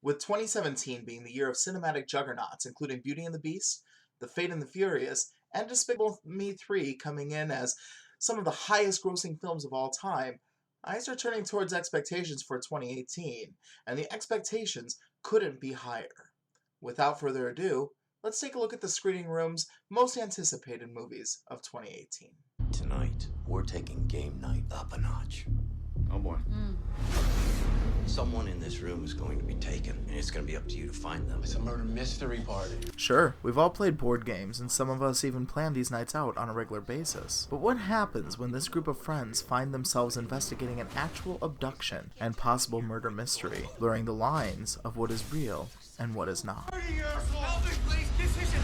with 2017 being the year of cinematic juggernauts, including Beauty and the Beast, The Fate and the Furious, and Despicable Me 3 coming in as some of the highest grossing films of all time. Eyes are turning towards expectations for 2018, and the expectations couldn't be higher. Without further ado, let's take a look at the screening room's most anticipated movies of 2018. Tonight, we're taking game night up a notch. Oh boy. Someone in this room is going to be taken, and it's going to be up to you to find them. It's a murder mystery party. Sure, we've all played board games, and some of us even plan these nights out on a regular basis. But what happens when this group of friends find themselves investigating an actual abduction and possible murder mystery, blurring the lines of what is real and what is not? Help me, please. This isn't.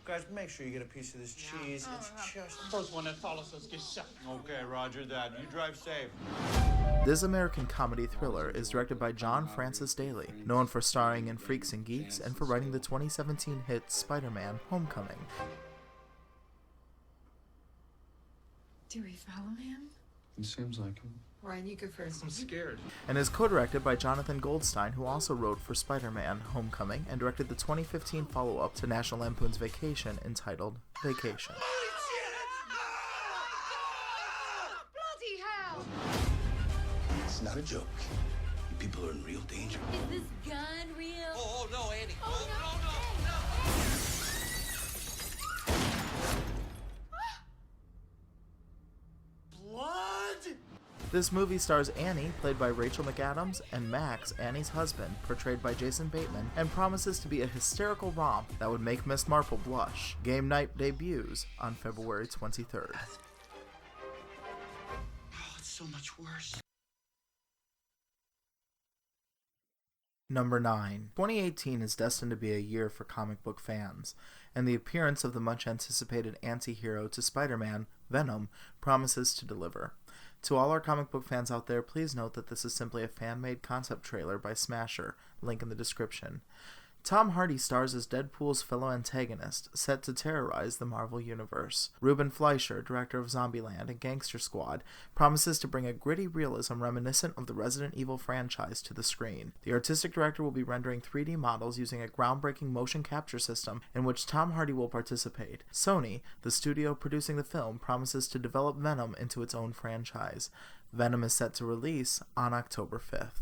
Guys, make sure you get a piece of this cheese. It's just First one that follows us gets shot. Okay, roger that. You drive safe. This American comedy thriller is directed by John Francis Daly, known for starring in Freaks and Geeks and for writing the 2017 hit Spider-Man: Homecoming. Do we follow him? It seems like him. Ryan, you go first. I'm scared. And is co-directed by Jonathan Goldstein, who also wrote for Spider-Man: Homecoming and directed the 2015 follow-up to National Lampoon's Vacation entitled Vacation. Bloody hell! It's not a joke. You people are in real danger. Is this gun real? Oh, no, Andy. Oh, no. Blood! This movie stars Annie, played by Rachel McAdams, and Max, Annie's husband, portrayed by Jason Bateman, and promises to be a hysterical romp that would make Miss Marple blush. Game night debuts on February 23rd. Oh, it's so much worse. Number 9. 2018 is destined to be a year for comic book fans, and the appearance of the much-anticipated anti-hero to Spider-Man, Venom, promises to deliver. To all our comic book fans out there, please note that this is simply a fan-made concept trailer by Smasher, link in the description. Tom Hardy stars as Deadpool's fellow antagonist, set to terrorize the Marvel Universe. Ruben Fleischer, director of Zombieland and Gangster Squad, promises to bring a gritty realism reminiscent of the Resident Evil franchise to the screen. The artistic director will be rendering 3D models using a groundbreaking motion capture system in which Tom Hardy will participate. Sony, the studio producing the film, promises to develop Venom into its own franchise. Venom is set to release on October 5th.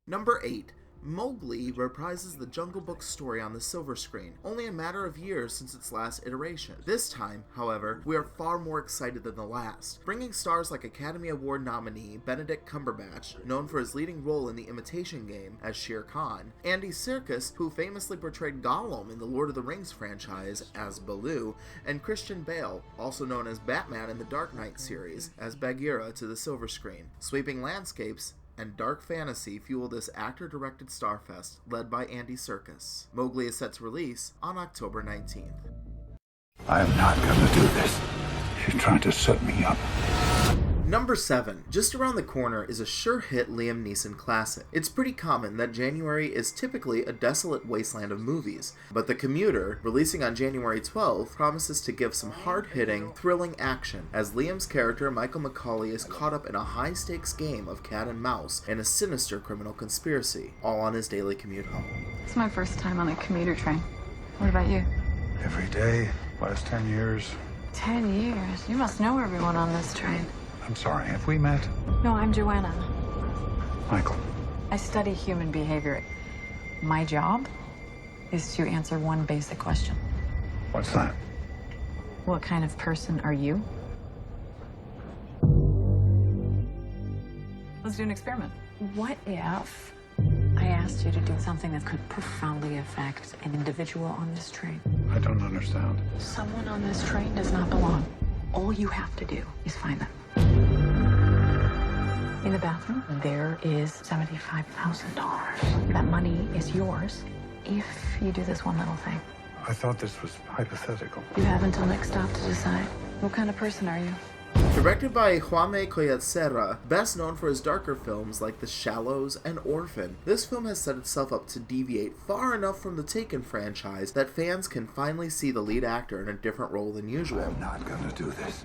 Number 8. Mowgli reprises the Jungle Book story on the silver screen, only a matter of years since its last iteration. This time, however, we are far more excited than the last, bringing stars like Academy Award nominee Benedict Cumberbatch, known for his leading role in The Imitation Game as Shere Khan, Andy Serkis, who famously portrayed Gollum in the Lord of the Rings franchise as Baloo, and Christian Bale, also known as Batman in the Dark Knight series, as Bagheera to the silver screen. Sweeping landscapes and dark fantasy fuel this actor-directed starfest, led by Andy Serkis. Mowgli is set to release on October 19th. I am not gonna do this. She's trying to set me up. Number 7. Just around the corner is a sure-hit Liam Neeson classic. It's pretty common that January is typically a desolate wasteland of movies, but The Commuter, releasing on January 12th, promises to give some hard-hitting, thrilling action, as Liam's character Michael McCauley is caught up in a high-stakes game of cat and mouse and a sinister criminal conspiracy, all on his daily commute home. It's my first time on a commuter train. What about you? Every day, last 10 years. 10 years? You must know everyone on this train. I'm sorry, have we met? No, I'm Joanna. Michael. I study human behavior. My job is to answer one basic question. What's that? What kind of person are you? Let's do an experiment. What if I asked you to do something that could profoundly affect an individual on this train? I don't understand. Someone on this train does not belong. All you have to do is find them. In the bathroom, there is $75,000. That money is yours if you do this one little thing. I thought this was hypothetical. You have until next stop to decide. What kind of person are you? Directed by Jaime Collet Serra, best known for his darker films like The Shallows and Orphan, this film has set itself up to deviate far enough from the Taken franchise that fans can finally see the lead actor in a different role than usual. I'm not gonna do this.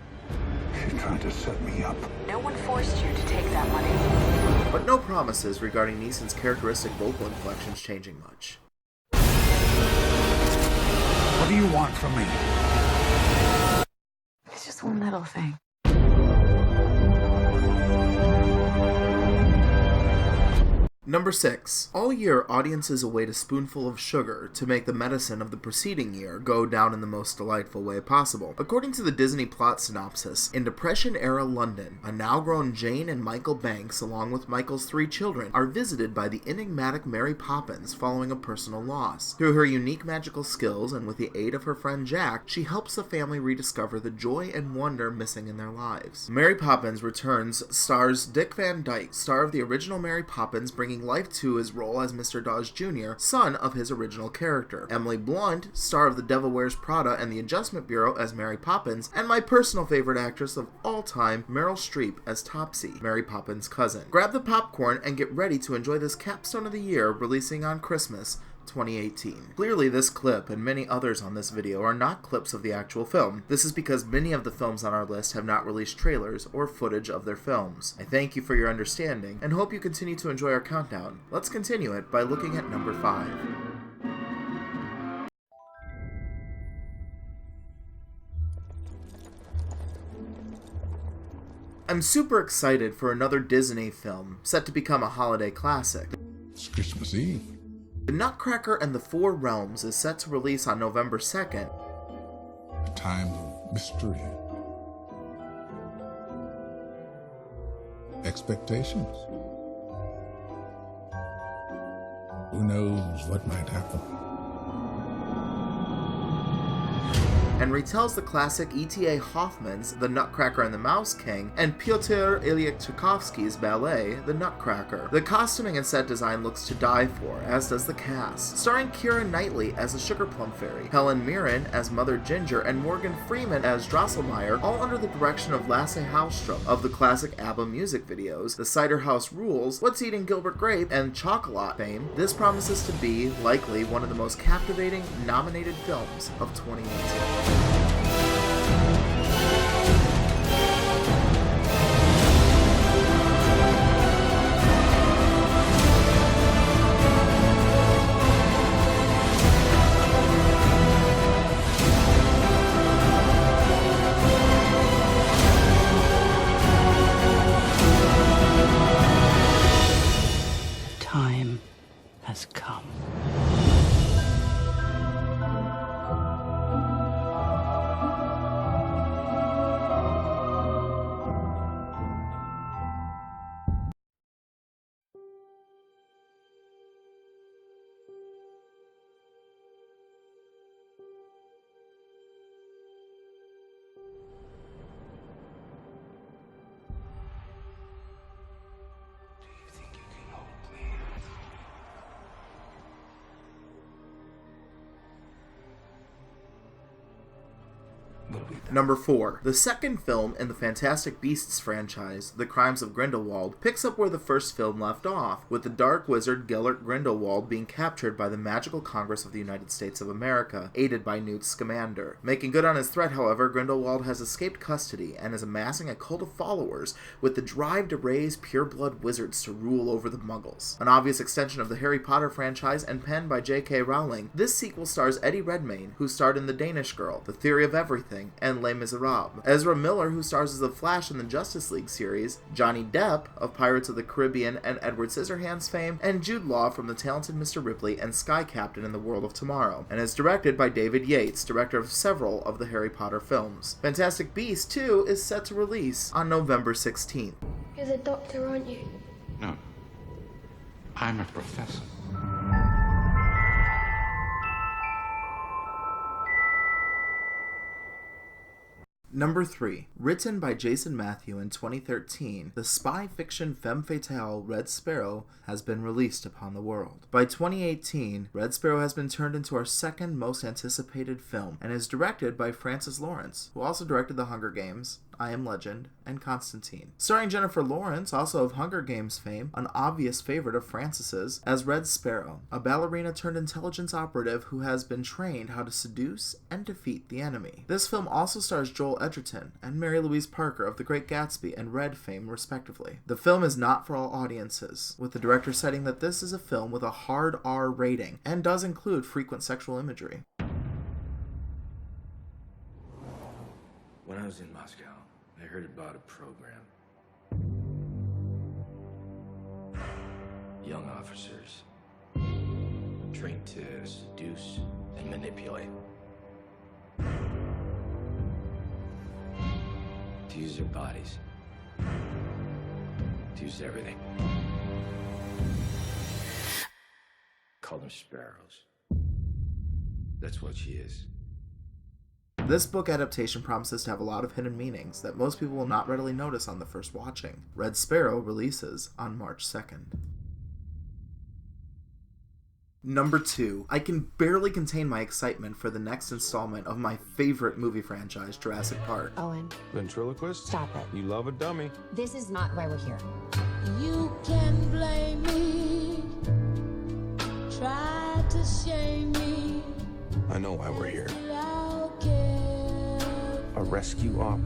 She's trying to set me up. No one forced you to take that money. But no promises regarding Neeson's characteristic vocal inflections changing much. What do you want from me? It's just one little thing. Number 6. All year, audiences await a spoonful of sugar to make the medicine of the preceding year go down in the most delightful way possible. According to the Disney plot synopsis, in Depression-era London, a now-grown Jane and Michael Banks, along with Michael's 3 children, are visited by the enigmatic Mary Poppins following a personal loss. Through her unique magical skills and with the aid of her friend Jack, she helps the family rediscover the joy and wonder missing in their lives. Mary Poppins Returns stars Dick Van Dyke, star of the original Mary Poppins, bringing life to his role as Mr. Dawes Jr., son of his original character. Emily Blunt, star of The Devil Wears Prada and The Adjustment Bureau as Mary Poppins, and my personal favorite actress of all time, Meryl Streep as Topsy, Mary Poppins' cousin. Grab the popcorn and get ready to enjoy this capstone of the year, releasing on Christmas 2018. Clearly, this clip and many others on this video are not clips of the actual film. This is because many of the films on our list have not released trailers or footage of their films. I thank you for your understanding and hope you continue to enjoy our countdown. Let's continue it by looking at number 5. I'm super excited for another Disney film set to become a holiday classic. It's Christmas Eve. The Nutcracker and the Four Realms is set to release on November 2nd. A time of mystery. Expectations. Who knows what might happen? And retells the classic E.T.A. Hoffman's The Nutcracker and the Mouse King and Pyotr Ilyich Tchaikovsky's ballet, The Nutcracker. The costuming and set design looks to die for, as does the cast. Starring Keira Knightley as the Sugar Plum Fairy, Helen Mirren as Mother Ginger, and Morgan Freeman as Drosselmeyer, all under the direction of Lasse Hallström of the classic ABBA music videos, The Cider House Rules, What's Eating Gilbert Grape, and Chocolat fame. This promises to be, likely, one of the most captivating nominated films of 2018. Time has come. Number 4. The second film in the Fantastic Beasts franchise, The Crimes of Grindelwald, picks up where the first film left off, with the dark wizard Gellert Grindelwald being captured by the Magical Congress of the United States of America, aided by Newt Scamander. Making good on his threat, however, Grindelwald has escaped custody and is amassing a cult of followers with the drive to raise pureblood wizards to rule over the Muggles. An obvious extension of the Harry Potter franchise and penned by J.K. Rowling, this sequel stars Eddie Redmayne, who starred in The Danish Girl, The Theory of Everything, and Les Miserables. Ezra Miller, who stars as the Flash in the Justice League series, Johnny Depp of Pirates of the Caribbean and Edward Scissorhands fame, and Jude Law from The Talented Mr. Ripley and Sky Captain in The World of Tomorrow, and is directed by David Yates, director of several of the Harry Potter films. Fantastic Beasts 2 is set to release on November 16th. You're the doctor, aren't you? No. I'm a professor. Number 3. Written by Jason Matthew in 2013, the spy fiction femme fatale Red Sparrow has been released upon the world. By 2018, Red Sparrow has been turned into our second most anticipated film and is directed by Francis Lawrence, who also directed The Hunger Games, I Am Legend, and Constantine. Starring Jennifer Lawrence, also of Hunger Games fame, an obvious favorite of Francis's, as Red Sparrow, a ballerina turned intelligence operative who has been trained how to seduce and defeat the enemy. This film also stars Joel Edgerton and Mary Louise Parker of The Great Gatsby and Red fame, respectively. The film is not for all audiences, with the director citing that this is a film with a hard R rating and does include frequent sexual imagery. When I was in Moscow, I heard about a program. Young officers trained to seduce and manipulate. To use their bodies. To use everything. Call them sparrows. That's what she is. This book adaptation promises to have a lot of hidden meanings that most people will not readily notice on the first watching. Red Sparrow releases on March 2nd. Number 2. I can barely contain my excitement for the next installment of my favorite movie franchise, Jurassic Park. Owen, Ventriloquist? stop it. You love a dummy. This is not why we're here. You can blame me. Try to shame me. I know why we're here. I'll care. A rescue op.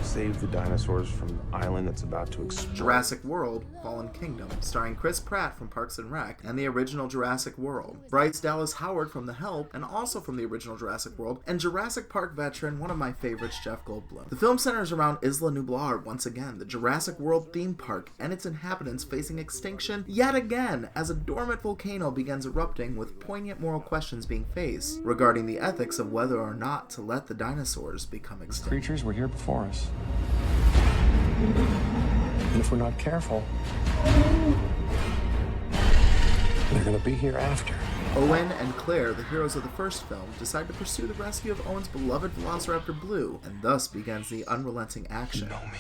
Save the dinosaurs from the island that's about to explode. Jurassic World, Fallen Kingdom, starring Chris Pratt from Parks and Rec and the original Jurassic World, Bryce Dallas Howard from The Help and also from the original Jurassic World, and Jurassic Park veteran, one of my favorites, Jeff Goldblum. The film centers around Isla Nublar once again, the Jurassic World theme park, and its inhabitants facing extinction yet again as a dormant volcano begins erupting, with poignant moral questions being faced regarding the ethics of whether or not to let the dinosaurs become extinct. Creatures were here before us. And if we're not careful, they're gonna be here after. Owen and Claire, the heroes of the first film, decide to pursue the rescue of Owen's beloved Velociraptor Blue, and thus begins the unrelenting action. You know me.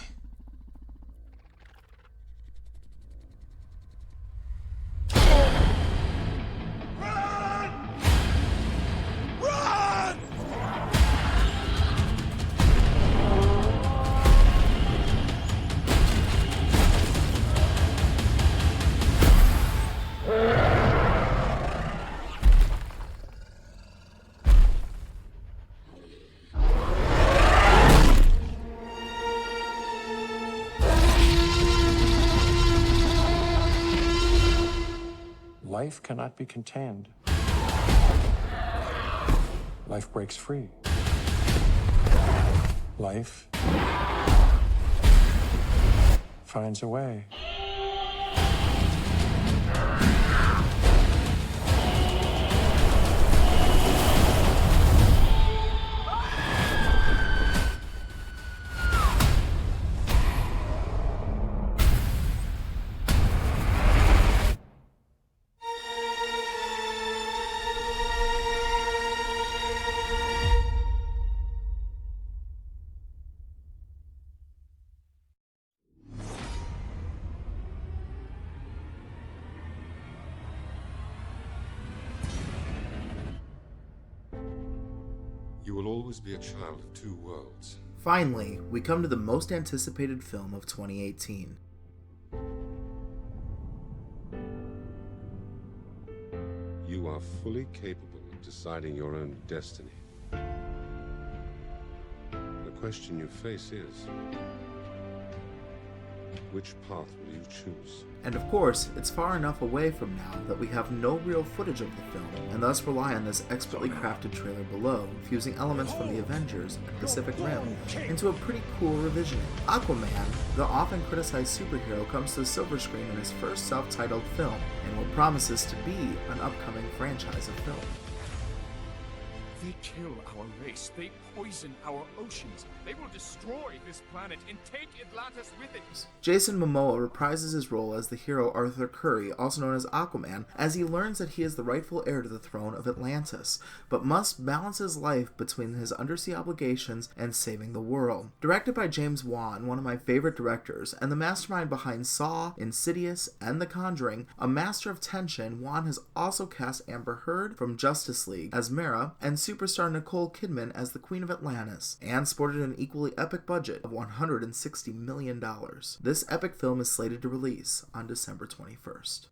Life cannot be contained. Life breaks free. Life finds a way. You will always be a child of two worlds. Finally, we come to the most anticipated film of 2018. You are fully capable of deciding your own destiny. The question you face is, which path will you choose? And of course, it's far enough away from now that we have no real footage of the film, and thus rely on this expertly crafted trailer below, fusing elements from the Avengers and Pacific Rim into a pretty cool revision. Aquaman, the often criticized superhero, comes to the silver screen in his first self-titled film, and what promises to be an upcoming franchise of film. They kill our race. They poison our oceans. They will destroy this planet and take Atlantis with it. Jason Momoa reprises his role as the hero Arthur Curry, also known as Aquaman, as he learns that he is the rightful heir to the throne of Atlantis, but must balance his life between his undersea obligations and saving the world. Directed by James Wan, one of my favorite directors, and the mastermind behind Saw, Insidious, and The Conjuring, a master of tension, Wan has also cast Amber Heard from Justice League as Mera, and superstar Nicole Kidman as the Queen of Atlantis, and sported an equally epic budget of $160 million. This epic film is slated to release on December 21st.